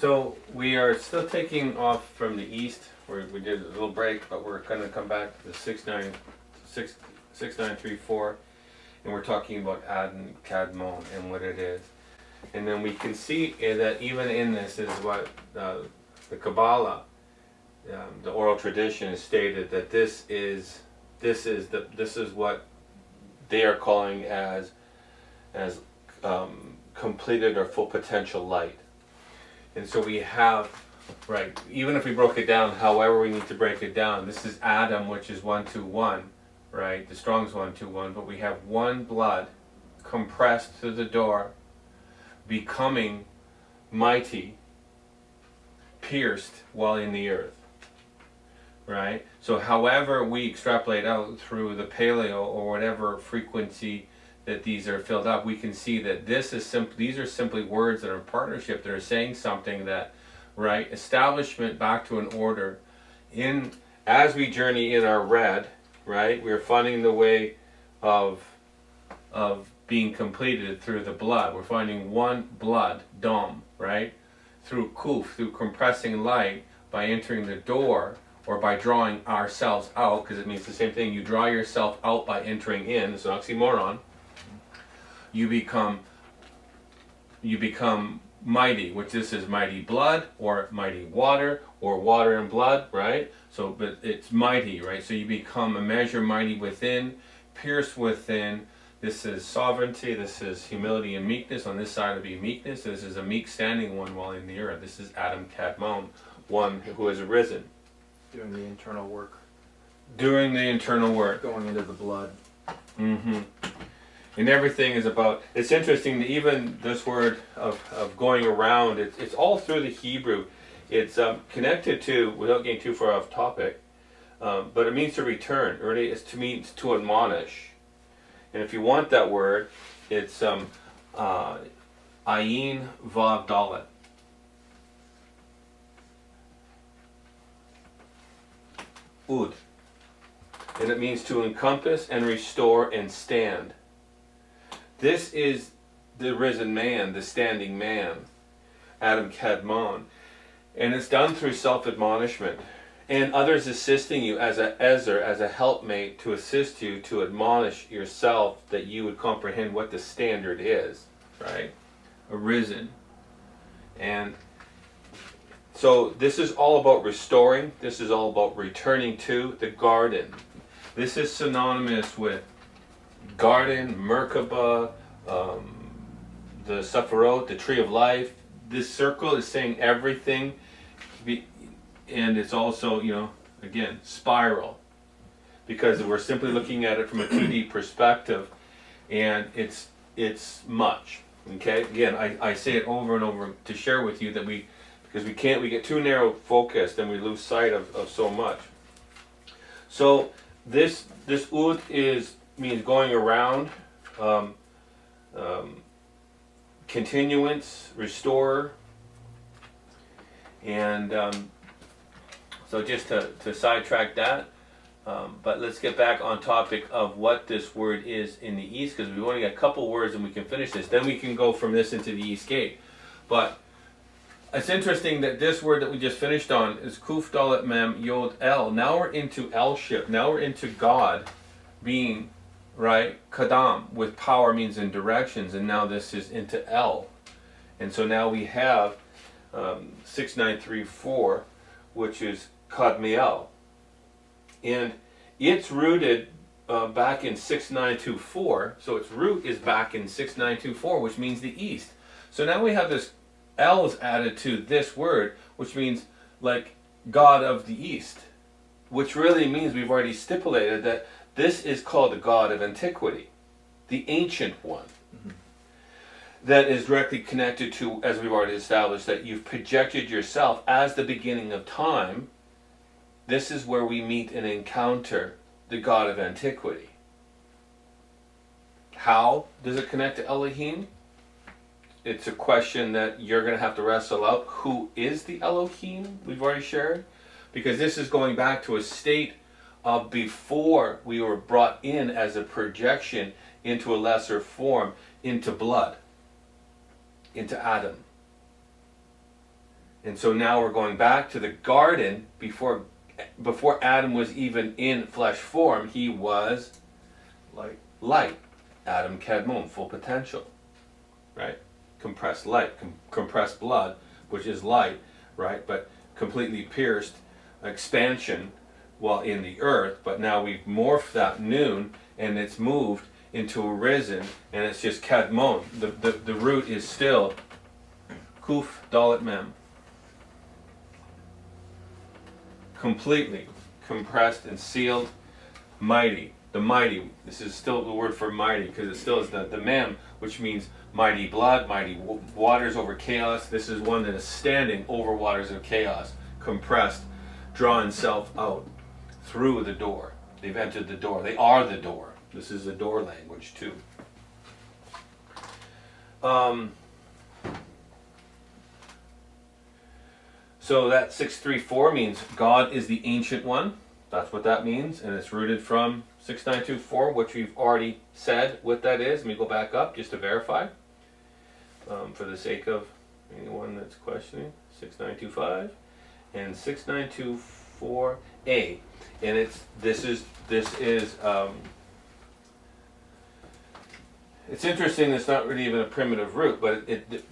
So we are still taking off from the east. We did a little break, but we're going to come back to the 6934, and we're talking about Adam Kadmon and what it is. And then we can see that even in this is what the Kabbalah, the oral tradition, has stated that this is what they are calling as completed or full potential light. And so we have, right, even if we broke it down, however we need to break it down, this is Adam, which is 121, right? The Strong's 121, but we have one blood compressed through the door, becoming mighty, pierced while in the earth, right? So however we extrapolate out through the paleo or whatever frequency that these are filled up, we can see that these are simply words that are in partnership, that are saying something that, right, establishment back to an order. In as we journey in our red, right, we're finding the way of being completed through the blood. We're finding one blood, dom, right, through kuf, through compressing light by entering the door, or by drawing ourselves out, because it means the same thing. You draw yourself out by entering in. It's an oxymoron. You become mighty, which this is mighty blood or mighty water or water and blood, right? So, but it's mighty, right? So you become a measure mighty within, pierced within. This is sovereignty. This is humility and meekness. On this side of be meekness. This is a meek standing one while in the earth. This is Adam Kadmon, one who has arisen. Doing the internal work. Doing the internal work. Going into the blood. Mm-hmm. And everything is about, it's interesting that even this word of going around, it's all through the Hebrew. It's connected to, without getting too far off topic, but it means to return. Really, it's means to admonish. And if you want that word, it's Ayin Vav Dalet. Ud. And it means to encompass and restore and stand. This is the risen man, the standing man, Adam Kadmon. And it's done through self-admonishment. And others assisting you as a ezer, as a helpmate to assist you to admonish yourself that you would comprehend what the standard is, right? Arisen. And so this is all about restoring. This is all about returning to the garden. This is synonymous with garden, Merkaba, the Sephiroth, the tree of life. This circle is saying everything, and it's also, again, spiral, because we're simply looking at it from a 2D perspective, and it's much. Okay, again, I say it over and over to share with you that because we get too narrow focused and we lose sight of so much. So this ud means going around, continuance, restore, and so just to sidetrack that, but let's get back on topic of what this word is in the East, because we've only got a couple words and we can finish this. Then we can go from this into the East Gate. But it's interesting that this word that we just finished on is Kuf Dalet Mem Yod El. Now we're into Elship. Now we're into God being, right, Kadam, with power means in directions, and now this is into El. And so now we have 6934, which is Kadmiel. And it's rooted back in 6924, so its root is back in 6924, which means the East. So now we have this El is added to this word, which means like God of the East, which really means we've already stipulated that this is called the God of antiquity, the ancient one. Mm-hmm. That is directly connected to, as we've already established, that you've projected yourself as the beginning of time. This is where we meet and encounter the God of antiquity. How does it connect to Elohim? It's a question that you're going to have to wrestle out. Who is the Elohim? We've already shared. Because this is going back to a state of before we were brought in as a projection into a lesser form, into blood, into Adam. And so now we're going back to the garden before Adam was even in flesh form. He was Light. light. Adam Kadmon, full potential, right? Compressed light, compressed blood, which is light, right? But completely pierced expansion while in the earth. But now we've morphed that noon, and it's moved into a risen, and it's just Kadmon. The root is still Kuf Dalet Mem. Completely compressed and sealed, mighty. The mighty. This is still the word for mighty because it still is the mem, which means mighty blood, mighty waters over chaos. This is one that is standing over waters of chaos, compressed, drawing self out through the door. They've entered the door. They are the door. This is the door language too. So that 634 means God is the ancient one. That's what that means, and it's rooted from 6924, which we've already said what that is. Let me go back up just to verify, for the sake of anyone that's questioning. 6925 and 6924a, and this is. It's interesting. It's not really even a primitive root, but it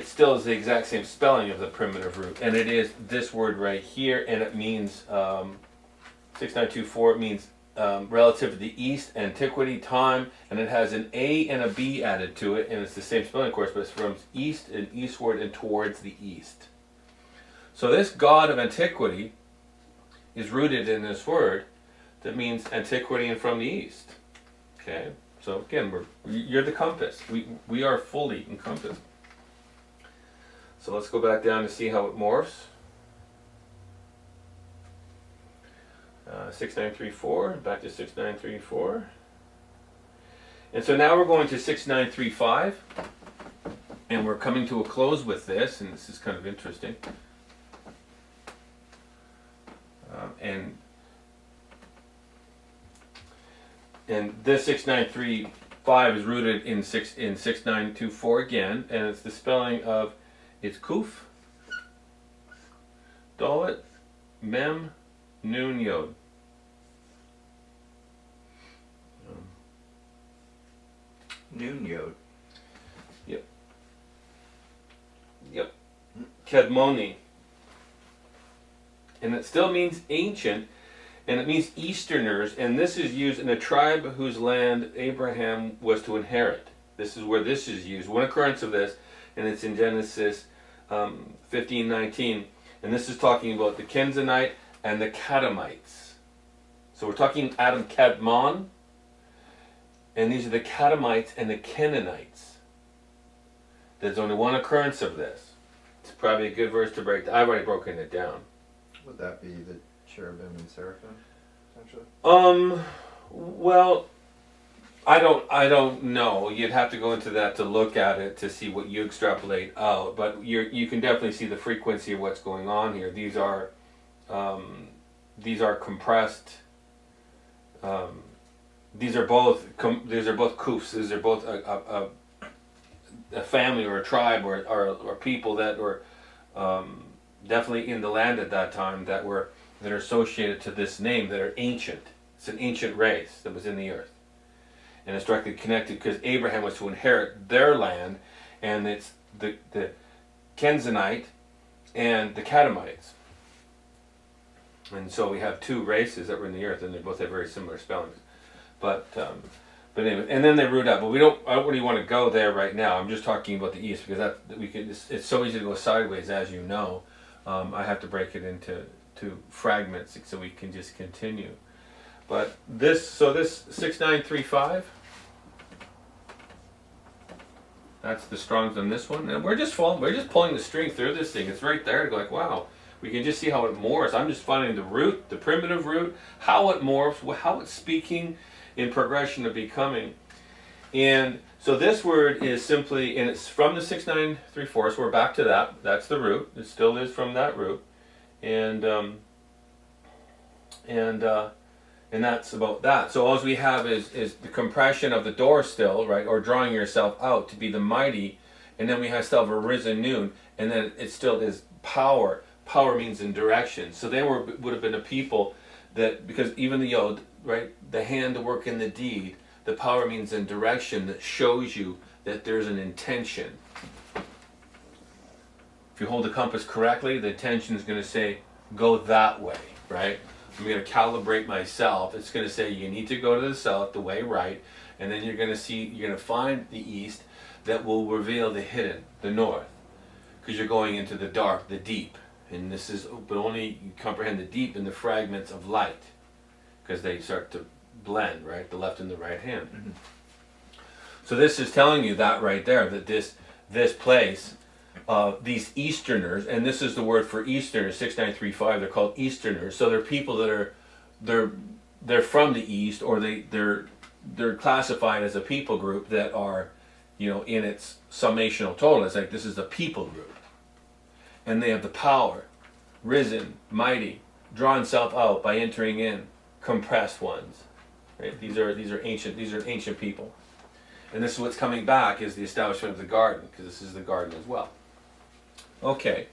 still is the exact same spelling of the primitive root, and it is this word right here, and it means 6924. It means relative to the east, antiquity, time, and it has an A and a B added to it, and it's the same spelling, of course, but it's from east and eastward and towards the east. So this God of antiquity is rooted in this word that means antiquity and from the east. Okay. So again, you're the compass. We are fully encompassed. So let's go back down to see how it morphs. 6934, back to 6934. And so now we're going to 6935. And we're coming to a close with this, and this is kind of interesting. And this 6935 is rooted in 6924 again, and it's the spelling of it's Kuf, Dalet, Mem, Nun, Yod. Nun Yod. Yep. Kedmoni. And it still means ancient, and it means Easterners, and this is used in a tribe whose land Abraham was to inherit. This is where this is used. One occurrence of this, and it's in Genesis 15:19, and this is talking about the Kenzanite and the Kadamites. So we're talking Adam Kadmon, and these are the Kadamites and the Canaanites. There's only one occurrence of this. It's probably a good verse to break down. I've already broken it down. Would that be the cherubim and seraphim, essentially? Well, I don't know. You'd have to go into that to look at it to see what you extrapolate out. But you can definitely see the frequency of what's going on here. These are compressed. These are both kufs. These are both a family or a tribe or people that were definitely in the land at that time that are associated to this name, that are ancient. It's an ancient race that was in the earth, and it's directly connected because Abraham was to inherit their land, and it's the Kenzanite and the Kadamites, and so we have two races that were in the earth, and they both have very similar spellings, but anyway, and then they root out. But I don't really want to go there right now. I'm just talking about the east because it's so easy to go sideways, as you know. I have to break it into fragments so we can just continue. But this 6935, that's the Strong's on this one, and we're just pulling the string through this thing. It's right there. Go like, wow, we can just see how it morphs. I'm just finding the root, the primitive root, how it morphs, how it's speaking in progression of becoming. And so this word is simply, and it's from the 6934, so we're back to that. That's the root. It still is from that root. And that's about that. So all we have is the compression of the door still, right, or drawing yourself out to be the mighty, and then we have still have a risen noon, and then it still is power. Power means in direction. So they would have been a people that, because even the yod, right, the hand to work in the deed, the power means in direction, that shows you that there's an intention. If you hold the compass correctly, the intention is going to say, go that way, right? I'm going to calibrate myself. It's going to say you need to go to the south, the way right, and then you're going to see, you're going to find the east that will reveal the hidden, the north, because you're going into the dark, the deep. And this is, but only you comprehend the deep in the fragments of light, because they start to blend, right? The left and the right hand. Mm-hmm. So this is telling you that right there, that this place, these Easterners, and this is the word for Easterners, 6935, they're called Easterners. So they're people that are, they're from the East, or they're classified as a people group that are, in its summational total. It's like this is the people group. And they have the power, risen, mighty, drawn self out by entering in, compressed ones. Right? These are ancient people. And this is what's coming back, is the establishment of the garden, because this is the garden as well. Okay,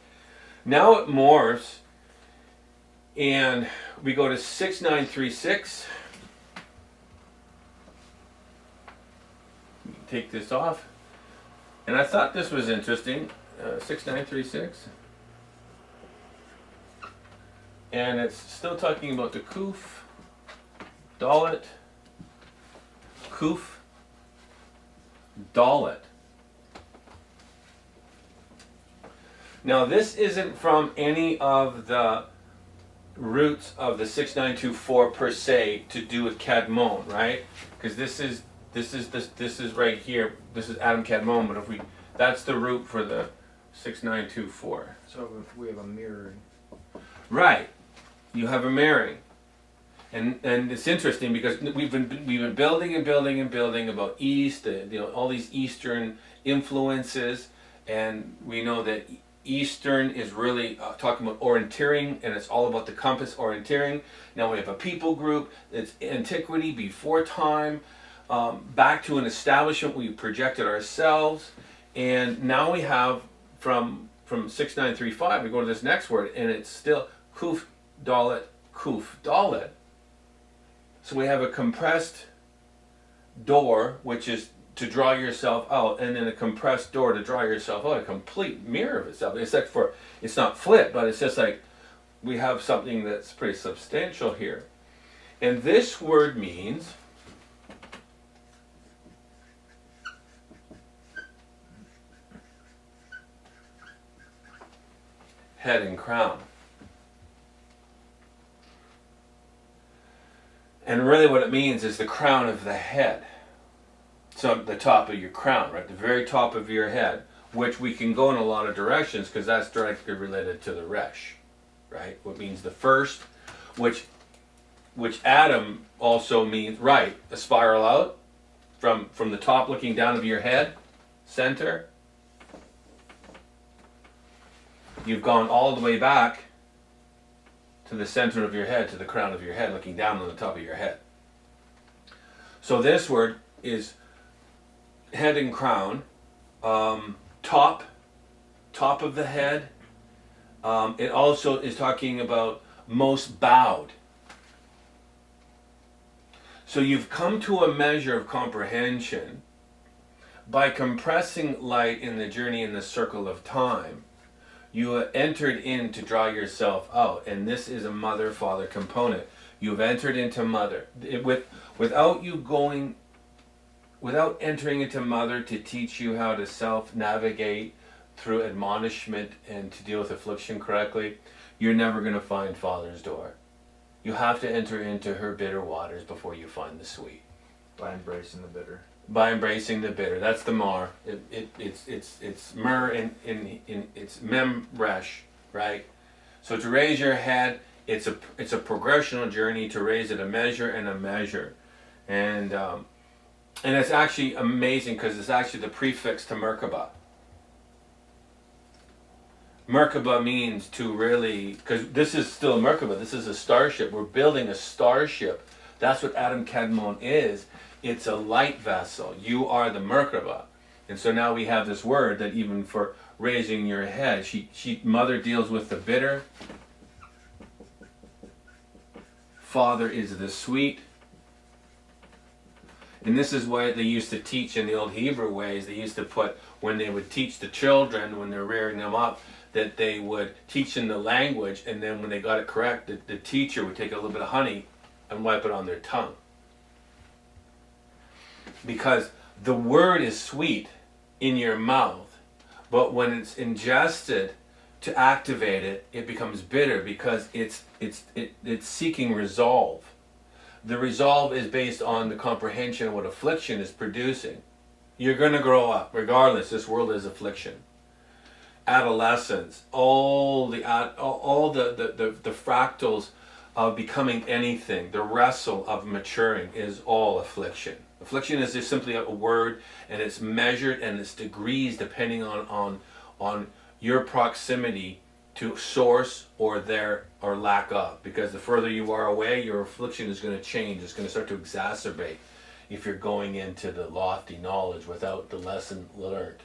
now it morphs, and we go to 6936. Take this off, and I thought this was interesting. 6936, and it's still talking about the Kuf, Dalet, Kuf, Dalet. Now this isn't from any of the roots of the 6924 per se to do with Kadmon, right? Because this is right here. This is Adam Kadmon, but if that's the root for the 6924. So if we have a mirroring. Right, you have a mirroring, and it's interesting because we've been building and building and building about East, all these Eastern influences, and we know that Eastern is really talking about orienteering, and it's all about the compass orienteering. Now we have a people group that's antiquity, before time, back to an establishment we projected ourselves, and now we have from 6935 we go to this next word, and it's still Kuf Dalet Kuf Dalet. So we have a compressed door, which is to draw yourself out, and then a compressed door to draw yourself out, a complete mirror of itself. Except for it's not flipped, but it's just like we have something that's pretty substantial here. And this word means head and crown. And really what it means is the crown of the head. So the top of your crown, right? The very top of your head, which we can go in a lot of directions because that's directly related to the Resh, right? What means the first, which Adam also means, right, a spiral out from the top looking down of your head, center. You've gone all the way back to the center of your head, to the crown of your head, looking down on the top of your head. So this word is head and crown, top of the head. It also is talking about most bowed. So you've come to a measure of comprehension by compressing light in the journey in the circle of time. You have entered in to draw yourself out, and this is a mother-father component. You've entered into mother. Without entering into mother to teach you how to self-navigate through admonishment and to deal with affliction correctly, you're never going to find father's door. You have to enter into her bitter waters before you find the sweet. By embracing the bitter. By embracing the bitter. That's the mar. It's mer in it's mem resh, right? So to raise your head, it's a progressional journey to raise it a measure and a measure, and it's actually amazing because it's actually the prefix to Merkaba. Merkaba means to really, because this is still a Merkaba. This is a starship. We're building a starship. That's what Adam Kadmon is. It's a light vessel. You are the Merkaba. And so now we have this word that even for raising your head, mother deals with the bitter, father is the sweet. And this is what they used to teach in the old Hebrew ways. They used to put, when they would teach the children, when they're rearing them up, that they would teach them the language, and then when they got it correct, the teacher would take a little bit of honey and wipe it on their tongue. Because the word is sweet in your mouth, but when it's ingested to activate it, it becomes bitter because it's seeking resolve. The resolve is based on the comprehension of what affliction is producing. You're going to grow up, regardless. This world is affliction. Adolescence, all the fractals of becoming anything, the wrestle of maturing is all affliction. Affliction is just simply a word, and it's measured and it's degrees depending on your proximity to source or lack of. Because the further you are away, your affliction is going to change. It's going to start to exacerbate if you're going into the lofty knowledge without the lesson learned.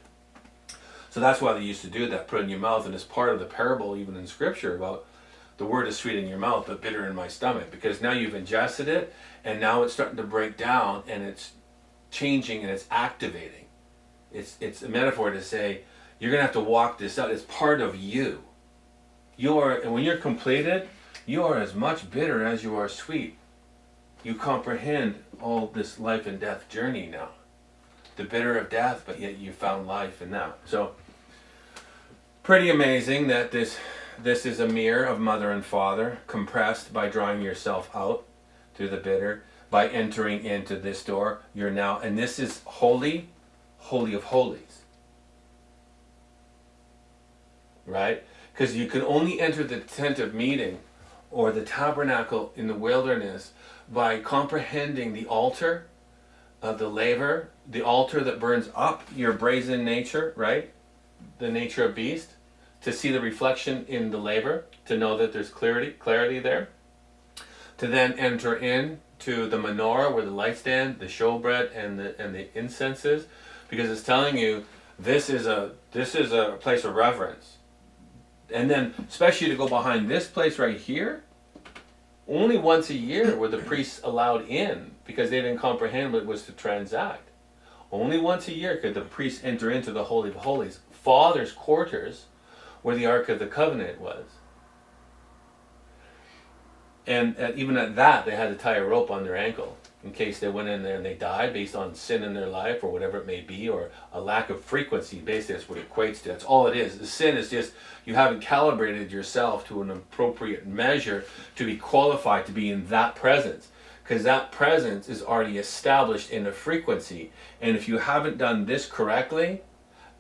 So that's why they used to do that, put it in your mouth, and it's part of the parable even in Scripture about the word is sweet in your mouth but bitter in my stomach, because now you've ingested it and now it's starting to break down and it's changing and it's activating. It's a metaphor to say you're going to have to walk this out. It's part of you. And when you're completed, you are as much bitter as you are sweet. You comprehend all this life and death journey now. The bitter of death, but yet you found life in that. So, pretty amazing that this is a mirror of mother and father, compressed by drawing yourself out through the bitter, by entering into this door. You're now, and this is holy, holy of holies. Right? Because you can only enter the tent of meeting or the tabernacle in the wilderness by comprehending the altar of the laver, the altar that burns up your brazen nature, right? The nature of beast, to see the reflection in the laver, to know that there's clarity there, to then enter in to the menorah where the light stand, the showbread, and the incense is, because it's telling you this is a place of reverence. And then, especially to go behind this place right here, only once a year were the priests allowed in, because they didn't comprehend what it was to transact. Only once a year could the priests enter into the Holy of Holies, Father's quarters, where the Ark of the Covenant was. And even at that, they had to tie a rope on their ankle in case they went in there and they died based on sin in their life or whatever it may be, or a lack of frequency. Basically, that's what it equates to. That's all it is. The sin is just you haven't calibrated yourself to an appropriate measure to be qualified to be in that presence. Because that presence is already established in a frequency. And if you haven't done this correctly,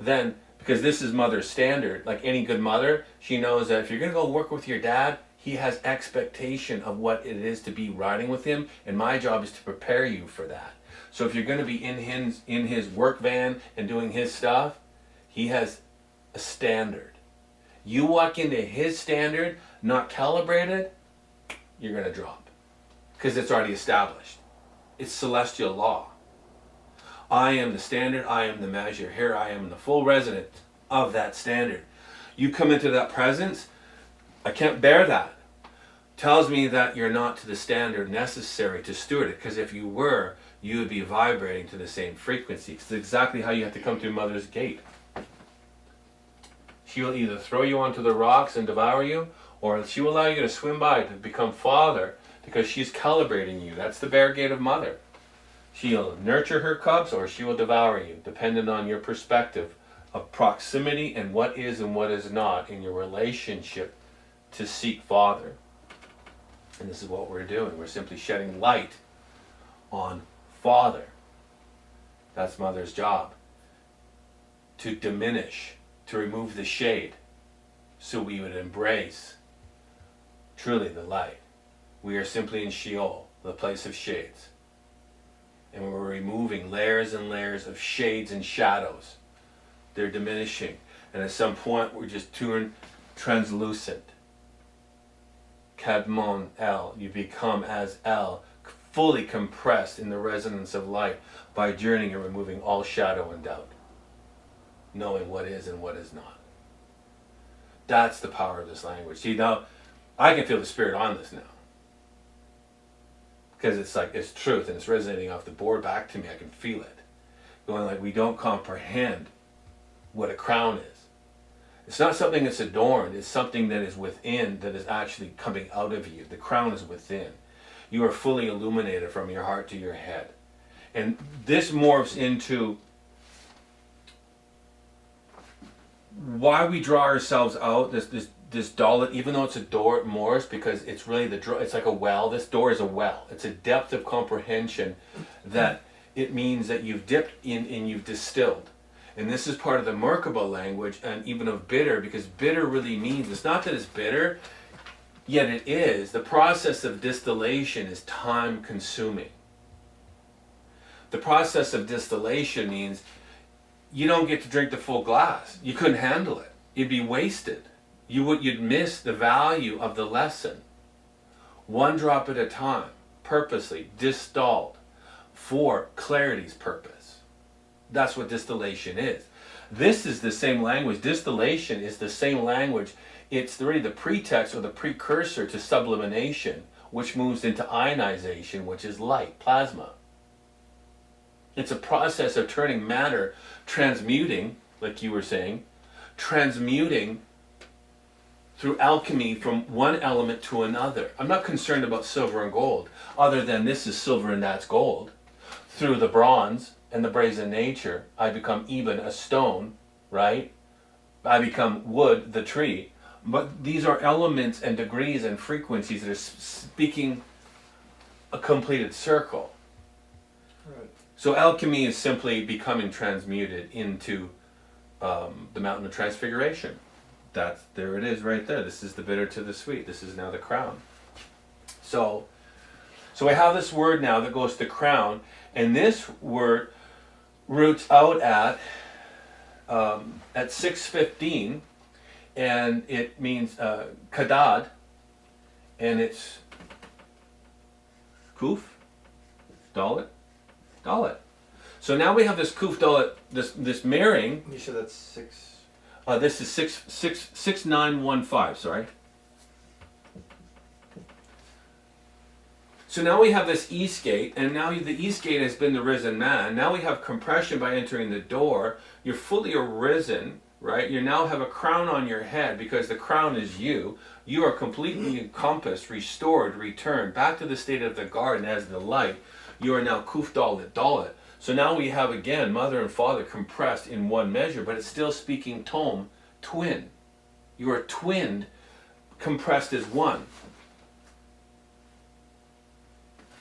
then, because this is mother's standard, like any good mother, she knows that if you're going to go work with your dad, he has expectation of what it is to be riding with him, and my job is to prepare you for that. So if you're going to be in his work van and doing his stuff, he has a standard. You walk into his standard, not calibrated, you're going to drop. Because it's already established. It's celestial law. I am the standard, I am the measure. Here I am the full resident of that standard. You come into that presence, I can't bear that. Tells me that you're not to the standard necessary to steward it, because if you were, you would be vibrating to the same frequency. It's exactly how you have to come through mother's gate. She will either throw you onto the rocks and devour you, or she will allow you to swim by to become father, because she's calibrating you. That's the bear gate of mother. She'll nurture her cubs or she will devour you, depending on your perspective of proximity and what is and what is not in your relationship to seek father. And this is what we're doing. We're simply shedding light on father. That's mother's job. To diminish, to remove the shade, so we would embrace truly the light. We are simply in Sheol, the place of shades. And we're removing layers and layers of shades and shadows. They're diminishing. And at some point, we're just translucent. Kadmon El. You become as El, fully compressed in the resonance of light by journeying and removing all shadow and doubt. knowing what is and what is not. That's the power of this language. See, now I can feel the Spirit on this now. Because it's like, it's truth and it's resonating off the board back to me. I can feel it. Going like, we don't comprehend what a crown is. It's not something that's adorned. It's something that is within, that is actually coming out of you. The crown is within. You are fully illuminated from your heart to your head. And this morphs into why we draw ourselves out, this dollet, even though it's a door, it morphs because it's really it's like a well. This door is a well. It's a depth of comprehension that it means that you've dipped in and you've distilled. And this is part of the Merkaba language and even of bitter, because bitter really means, it's not that it's bitter, yet it is. The process of distillation is time consuming. The process of distillation means you don't get to drink the full glass. You couldn't handle it. You'd be wasted. You'd miss the value of the lesson. One drop at a time, purposely distilled for clarity's purpose. That's what distillation is. This is the same language. Distillation is the same language. It's really the pretext or the precursor to sublimation, which moves into ionization, which is light, plasma. It's a process of turning matter, transmuting, like you were saying, transmuting through alchemy from one element to another. I'm not concerned about silver and gold, other than this is silver and that's gold. Through the bronze and the brazen nature, I become even a stone, right? I become wood, the tree. But these are elements and degrees and frequencies that are speaking a completed circle. Right. So alchemy is simply becoming transmuted into the mountain of transfiguration. There it is right there. This is the bitter to the sweet. This is now the crown. So I have this word now that goes to crown, and this word roots out at 615, and it means kadad, and it's kuf, dalet. So now we have this kuf dalet, this marrying. You said that's 6. This is 6915. Sorry. So now we have this east gate, and now the east gate has been the risen man. Now we have compression by entering the door. You're fully arisen, right? You now have a crown on your head because the crown is you. You are completely encompassed, restored, returned back to the state of the garden as the light. You are now kuf dalet. So now we have again mother and father compressed in one measure, but it's still speaking tome, twin. You are twinned, compressed as one.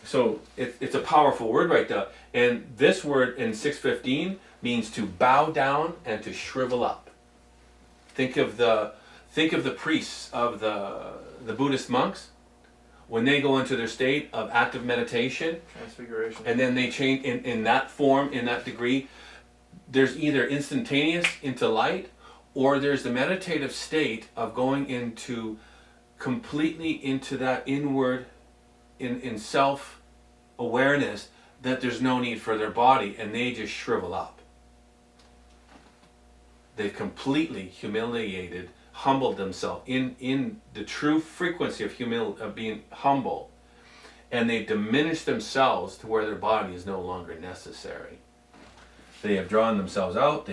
So it's a powerful word right there. And this word in 615 means to bow down and to shrivel up. Think of the priests of the Buddhist monks when they go into their state of active meditation, Transfiguration. and then they change in that form, in that degree. There's either instantaneous into light, or there's the meditative state of going into completely into that inward in self-awareness that there's no need for their body, and they just shrivel up. They've completely humiliated, humbled themselves in the true frequency of being humble, and they've diminished themselves to where their body is no longer necessary. They have drawn themselves out,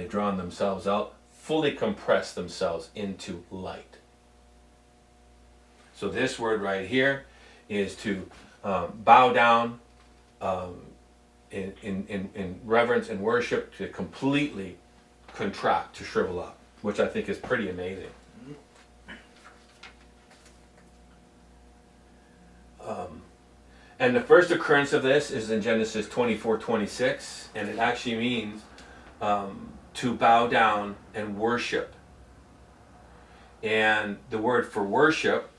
fully compressed themselves into light. So this word right here is to bow down in reverence and worship, to completely contract, to shrivel up, which I think is pretty amazing. And the first occurrence of this is in Genesis 24:26, and it actually means to bow down and worship. And the word for worship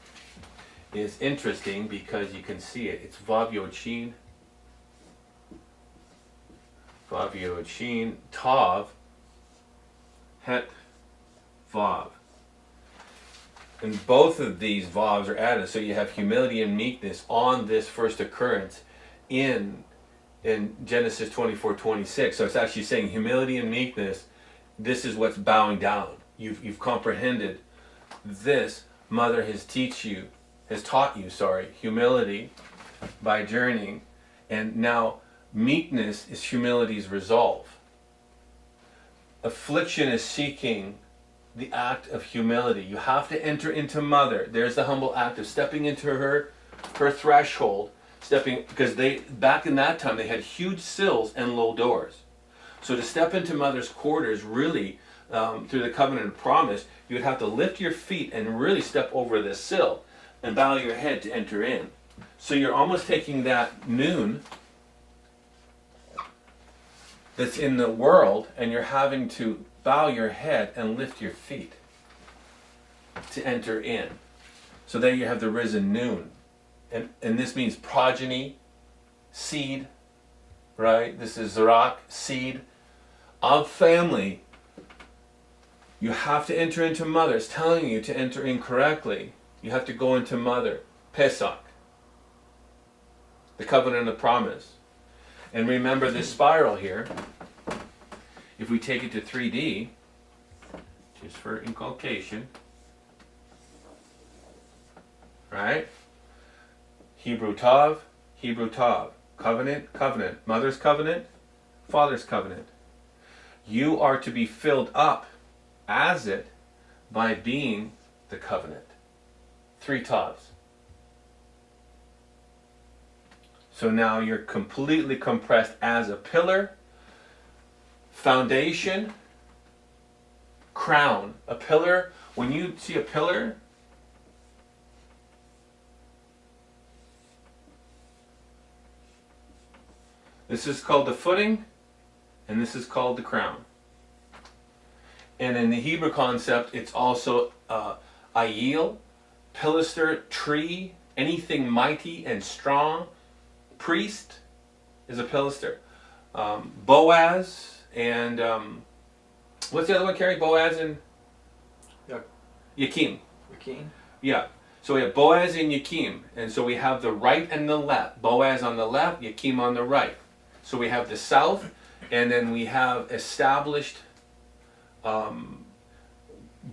is interesting because you can see it. It's Vav Yod Shin, Tav, Het, Vav. And both of these Vavs are added, so you have humility and meekness on this first occurrence in Genesis 24:26. So it's actually saying humility and meekness this is what's bowing down. You've comprehended this. Mother has taught you, humility by journeying, and now meekness is humility's resolve. Affliction is seeking the act of humility. You have to enter into mother. There's the humble act of stepping into her threshold, because back in that time they had huge sills and low doors. So to step into mother's quarters, really, through the covenant of promise, you would have to lift your feet and really step over this sill and bow your head to enter in. So you're almost taking that noon that's in the world, and you're having to bow your head and lift your feet to enter in. So there you have the risen noon. And this means progeny, seed, right? This is Zerach, seed of family. You have to enter into mother. It's telling you to enter in correctly. You have to go into mother. Pesach. The covenant of promise. And remember this spiral here. If we take it to 3D, just for inculcation, right? Hebrew Tav, covenant, covenant, mother's covenant, father's covenant. You are to be filled up as it by being the covenant. 3 Tavs. So now you're completely compressed as a pillar, foundation, crown. A pillar, when you see a pillar, this is called the footing, and this is called the crown. And in the Hebrew concept, it's also ayil, pilaster, tree, anything mighty and strong. Priest is a pilaster. Boaz and what's the other one, Carrie? Boaz and Yakim. Yeah. So we have Boaz and Yakim, and so we have the right and the left. Boaz on the left, Yakim on the right. So we have the south, and then we have established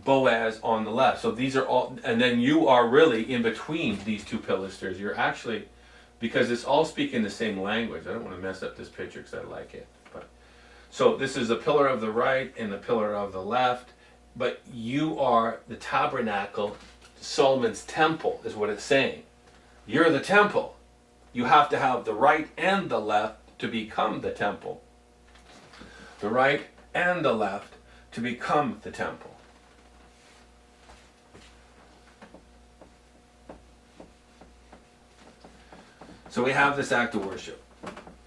Boaz on the left. So these are all, and then you are really in between these two pilasters. You're actually, because it's all speaking the same language. I don't want to mess up this picture because I like it. But so this is the pillar of the right and the pillar of the left. But you are the tabernacle, Solomon's temple is what it's saying. You're the temple. You have to have the right and the left to become the temple. The right and the left to become the temple. So we have this act of worship,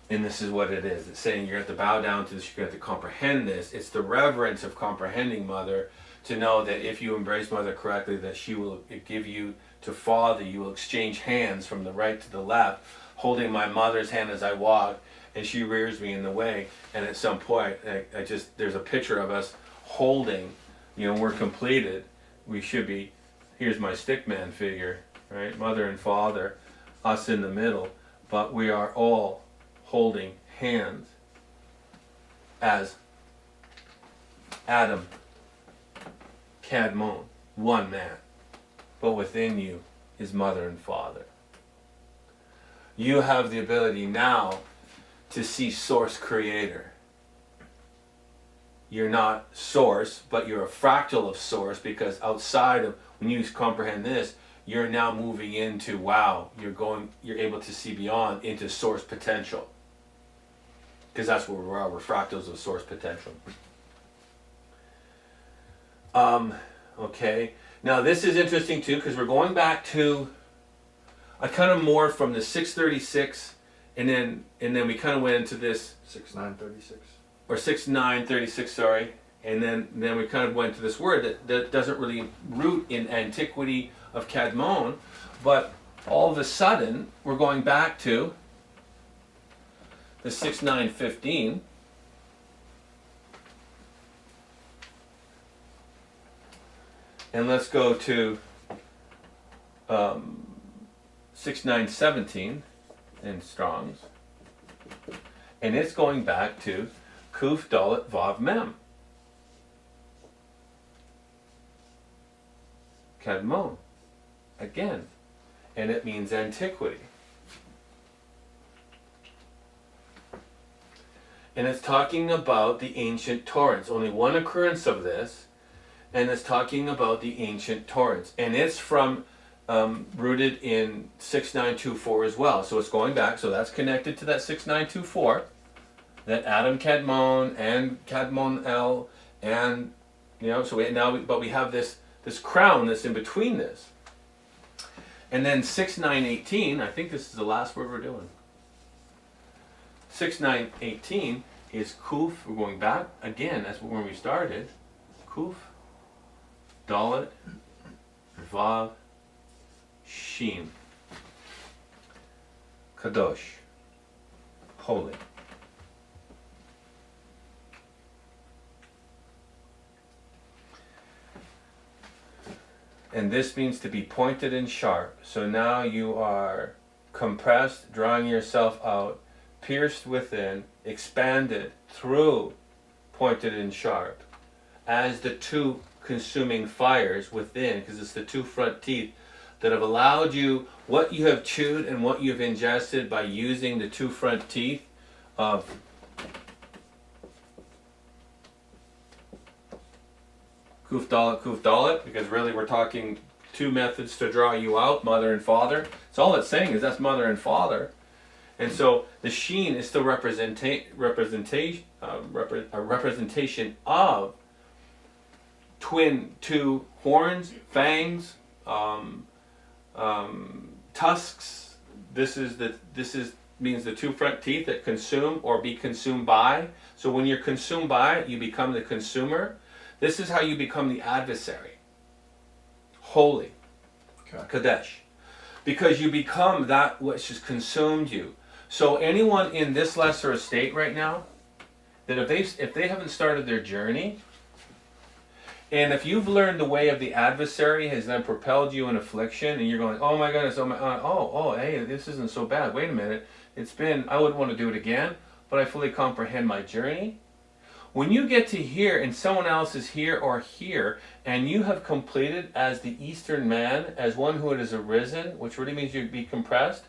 and this is what it is. It's saying you have to bow down to this, you have to comprehend this. It's the reverence of comprehending mother, to know that if you embrace mother correctly, that she will give you to father. You will exchange hands from the right to the left, holding my mother's hand as I walk, and she rears me in the way. And at some point, there's a picture of us holding, we're completed. We should be, here's my stickman figure, right? Mother and father, us in the middle, but we are all holding hands as Adam, Kadmon, one man, but within you is mother and father. You have the ability now to see source creator. You're not source, but you're a fractal of source, because outside of, when you comprehend this, you're now moving into, you're able to see beyond into source potential. Because that's where we are, we're fractals of source potential. Okay, now this is interesting too, because we're going back to, I kind of more from the 636, and then we kind of went into this 6936 or 6936, sorry, and then we kind of went to this word that doesn't really root in antiquity of Kadmon, but all of a sudden we're going back to the 6915. And let's go to 6917 in Strong's. And it's going back to Kuf Dalet Vav Mem. Kadmon. Again. And it means antiquity. And it's talking about the ancient torrents. Only one occurrence of this, and it's talking about the ancient torrents. And it's from rooted in 6924 as well. So it's going back. So that's connected to that 6924. That Adam Kadmon and Kadmon El, and so we have this crown that's in between this. And then 6918, I think this is the last word we're doing. 6918 is Kuf. We're going back again. That's when we started. Kuf, Dalet, Vav, Shin. Kadosh. Holy. And this means to be pointed and sharp. So now you are compressed, drawing yourself out, pierced within, expanded through, pointed and sharp. As the two consuming fires within, because it's the two front teeth that have allowed you what you have chewed and what you've ingested by using the two front teeth of Kuf Dalet, because really we're talking two methods to draw you out, mother and father. So all it's saying is that's mother and father. And so the Sheen is the representation of two horns, fangs, tusks. This means the two front teeth that consume or be consumed by. So when you're consumed by, you become the consumer. This is how you become the adversary. Holy. Okay. Kadesh. Because you become that which has consumed you. So anyone in this lesser estate right now, that if they haven't started their journey, and if you've learned the way of the adversary has then propelled you in affliction, and you're going, oh my goodness, hey, this isn't so bad. Wait a minute. I wouldn't want to do it again, but I fully comprehend my journey. When you get to here and someone else is here or here, and you have completed as the Eastern man, as one who has arisen, which really means you'd be compressed,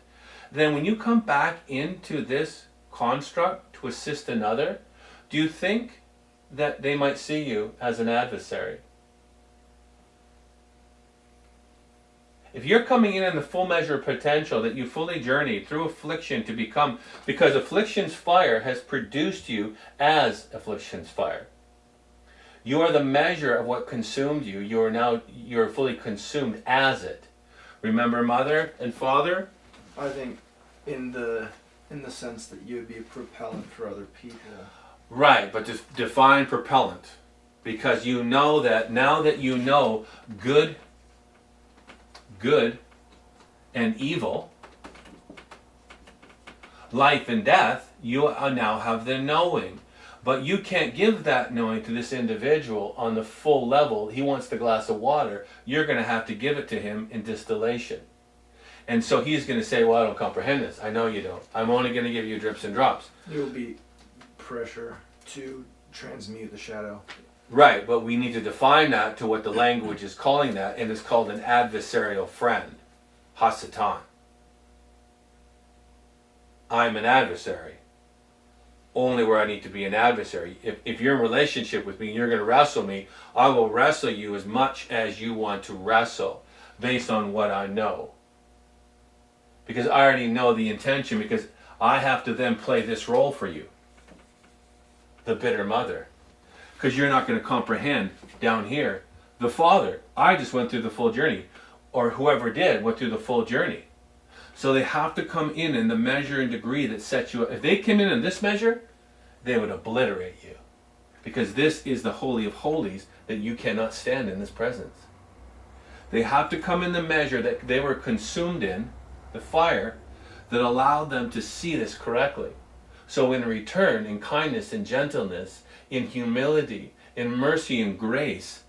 then when you come back into this construct to assist another, do you think that they might see you as an adversary? If you're coming in the full measure of potential that you fully journeyed through affliction to become, because affliction's fire has produced you as affliction's fire. You are the measure of what consumed you. You're fully consumed as it. Remember mother and father? I think in the sense that you would be a propellant for other people. Right, but define propellant. Because you know that, now that you know good and evil, life and death, you now have the knowing. But you can't give that knowing to this individual on the full level. He wants the glass of water. You're going to have to give it to him in distillation. And so he's going to say, well, I don't comprehend this. I know you don't. I'm only going to give you drips and drops. There will be pressure to transmute the shadow. Right, but we need to define that to what the language is calling that, and it's called an adversarial friend. Hasatan. I'm an adversary. Only where I need to be an adversary. If you're in relationship with me, you're going to wrestle me. I will wrestle you as much as you want to wrestle, based on what I know. Because I already know the intention, because I have to then play this role for you. The bitter mother. Because you're not going to comprehend down here. The father, I just went through the full journey. Or whoever did went through the full journey. So they have to come in the measure and degree that sets you up. If they came in this measure, they would obliterate you. Because this is the Holy of Holies that you cannot stand in this presence. They have to come in the measure that they were consumed in, the fire, that allowed them to see this correctly. So in return, in kindness and gentleness, in humility, in mercy and grace,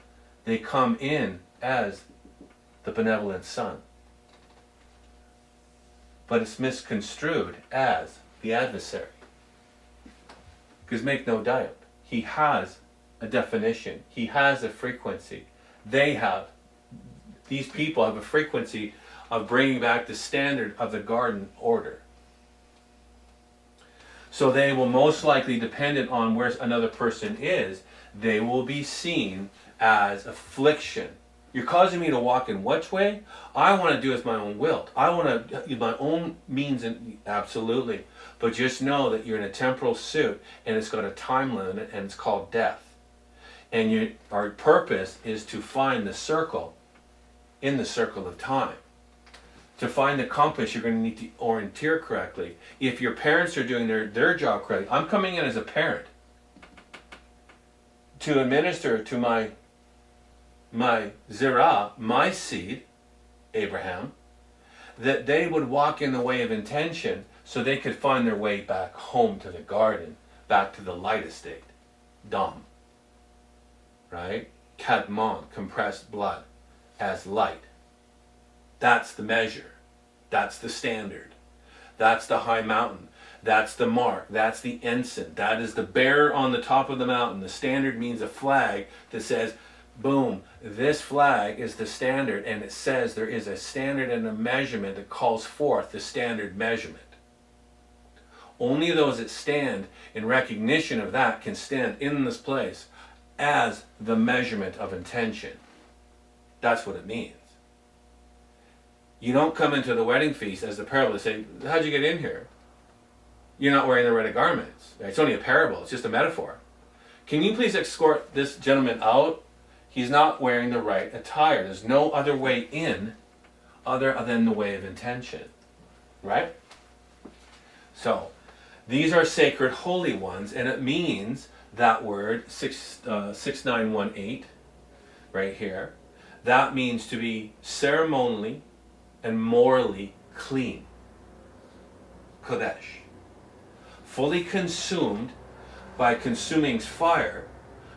they come in as the benevolent Son. But it's misconstrued as the adversary. Because make no doubt, he has a definition. He has a frequency. They have these people have a frequency of bringing back the standard of the garden order. So they will most likely, dependent on where another person is, they will be seen as affliction. You're causing me to walk in which way? I want to do as my own will. I want to use my own means, and absolutely. But just know that you're in a temporal suit, and it's got a time limit, and it's called death. And our purpose is to find the circle in the circle of time. To find the compass, you're going to need to orienteer correctly. If your parents are doing their job correctly, I'm coming in as a parent to administer to my zirah, my seed, Abraham, that they would walk in the way of intention so they could find their way back home to the garden, back to the light estate, Dam. Right? Kadmon, compressed blood, as light. That's the measure. That's the standard. That's the high mountain. That's the mark. That's the ensign. That is the bearer on the top of the mountain. The standard means a flag that says, boom, this flag is the standard, and it says there is a standard and a measurement that calls forth the standard measurement. Only those that stand in recognition of that can stand in this place as the measurement of intention. That's what it means. You don't come into the wedding feast as the parable to say, how'd you get in here? You're not wearing the right garments. It's only a parable. It's just a metaphor. Can you please escort this gentleman out? He's not wearing the right attire. There's no other way in other than the way of intention. Right? So, these are sacred holy ones, and it means that word, 6918, right here. That means to be ceremonially and morally clean. Kodesh. Fully consumed by consuming fire,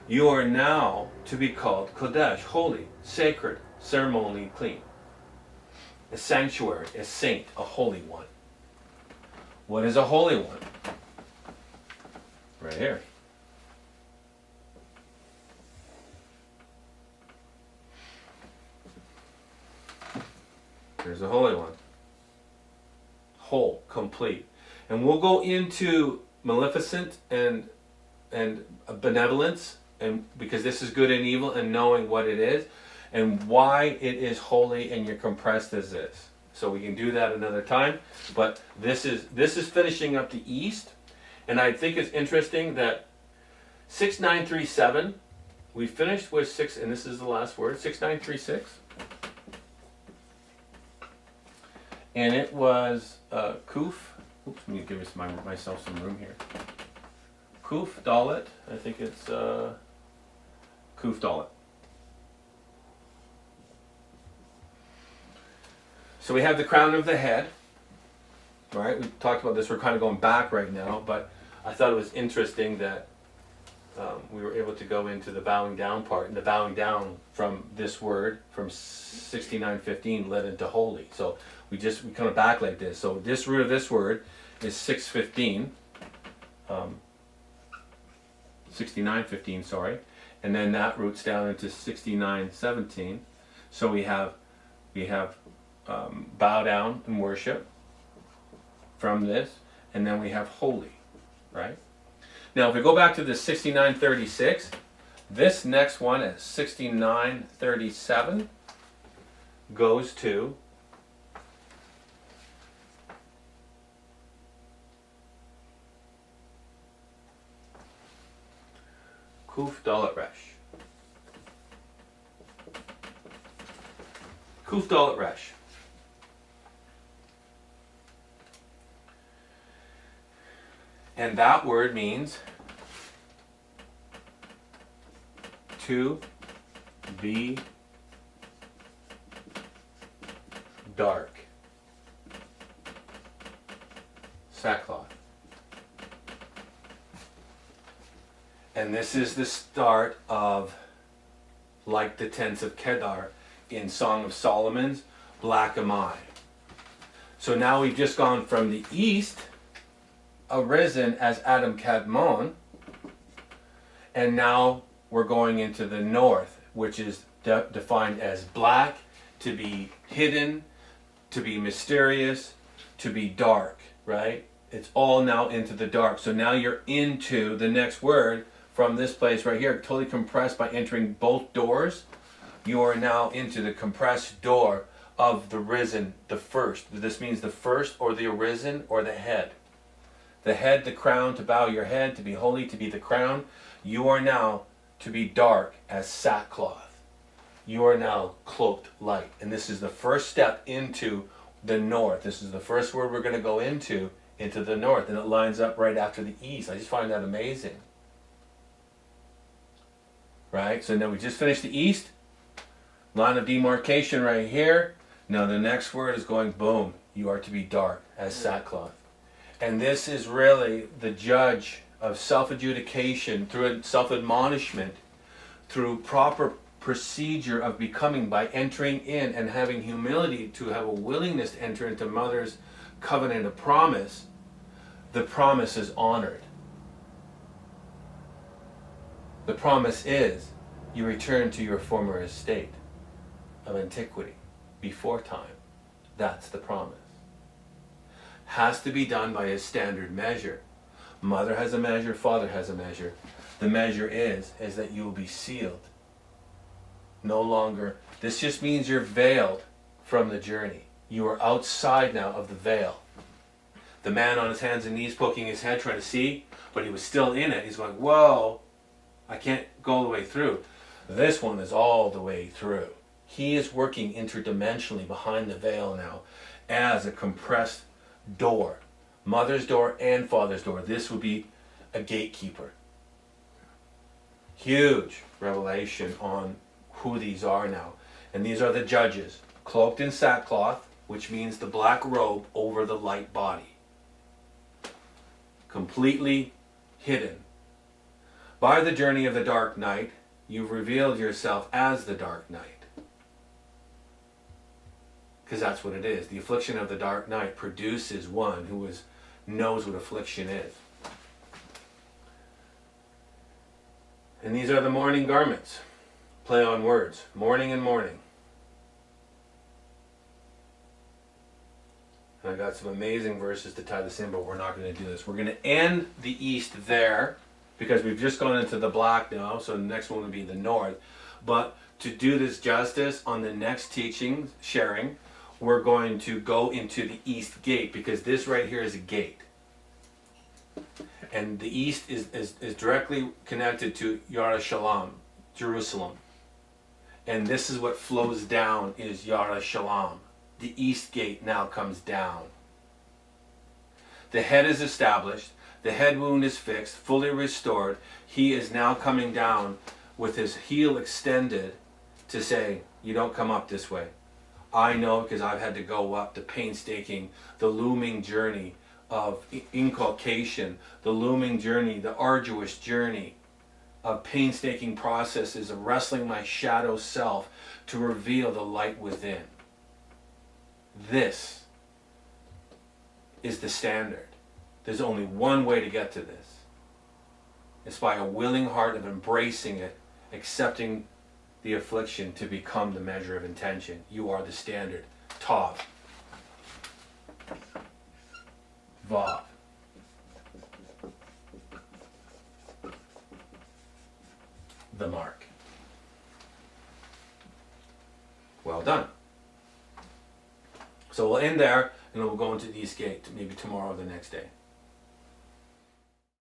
you are now to be called Kodesh, holy, sacred, ceremonially clean. A sanctuary, a saint, a holy one. What is a holy one? Right here. Here's a holy one. Whole, complete. And we'll go into maleficent and benevolence, and because this is good and evil, and knowing what it is and why it is holy, and you're compressed as this. So we can do that another time. But this is finishing up the East, and I think it's interesting that 6937, we finished with 6, and this is the last word, 6936. And it was Kuf. Oops, let me give myself some room here. Kuf Dalet. I think it's Kuf Dalet. So we have the crown of the head. All right, we talked about this. We're kind of going back right now, but I thought it was interesting that we were able to go into the bowing down part, and the bowing down from this word, from 6915, led into holy. So we come back like this. So this root of this word is 615, 6915, sorry, and then that roots down into 6917. So we have bow down and worship from this, and then we have holy, right? Now, if we go back to the 6936, this next one at 6937 goes to Kuf Dalet Resh. Kuf Dalet Resh. And that word means to be dark. Sackcloth. And this is the start of, like the tents of Kedar in Song of Solomon's, black am I. So now we've just gone from the east, arisen as Adam Kadmon, and now we're going into the north, which is defined as black to be hidden, to be mysterious, to be dark, right? It's all now into the dark. So now you're into the next word from this place right here, totally compressed by entering both doors. You are now into the compressed door of the risen, the first. This means the first or the arisen or the head. The head, the crown, to bow your head, to be holy, to be the crown. You are now to be dark as sackcloth. You are now cloaked light. And this is the first step into the north. This is the first word we're going to go into the north. And it lines up right after the east. I just find that amazing. Right? So now we just finished the east. Line of demarcation right here. Now the next word is going boom. You are to be dark as sackcloth. And this is really the judge of self-adjudication through self-admonishment, through proper procedure of becoming by entering in and having humility to have a willingness to enter into mother's covenant of promise. The promise is honored. The promise is you return to your former estate of antiquity before time. That's the promise. Has to be done by a standard measure. Mother has a measure, father has a measure. The measure is that you will be sealed. No longer, this just means you're veiled from the journey. You are outside now of the veil. The man on his hands and knees poking his head trying to see, but he was still in it. He's going, whoa, I can't go all the way through. This one is all the way through. He is working interdimensionally behind the veil now as a compressed door. Mother's door and father's door. This would be a gatekeeper. Huge revelation on who these are now. And these are the judges, cloaked in sackcloth, which means the black robe over the light body. Completely hidden. By the journey of the dark night, you've revealed yourself as the dark night. Because that's what it is. The affliction of the dark night produces one who knows what affliction is. And these are the mourning garments. Play on words. Mourning and mourning. And I got some amazing verses to tie this in, but we're not going to do this. We're going to end the east there, because we've just gone into the black now, so the next one would be the north. But to do this justice on the next teaching, sharing, we're going to go into the east gate, because this right here is a gate. And the east is directly connected to Yerushalayim, Jerusalem. And this is what flows down is Yerushalayim. The east gate now comes down. The head is established. The head wound is fixed, fully restored. He is now coming down with his heel extended to say, you don't come up this way. I know, because I've had to go up the painstaking, the looming journey of inculcation, the looming journey, the arduous journey of painstaking processes of wrestling my shadow self to reveal the light within. This is the standard. There's only one way to get to this. It's by a willing heart of embracing it, accepting the affliction to become the measure of intention. You are the standard. Tav. Vav. The mark. Well done. So we'll end there, and then we'll go into the east gate, maybe tomorrow or the next day.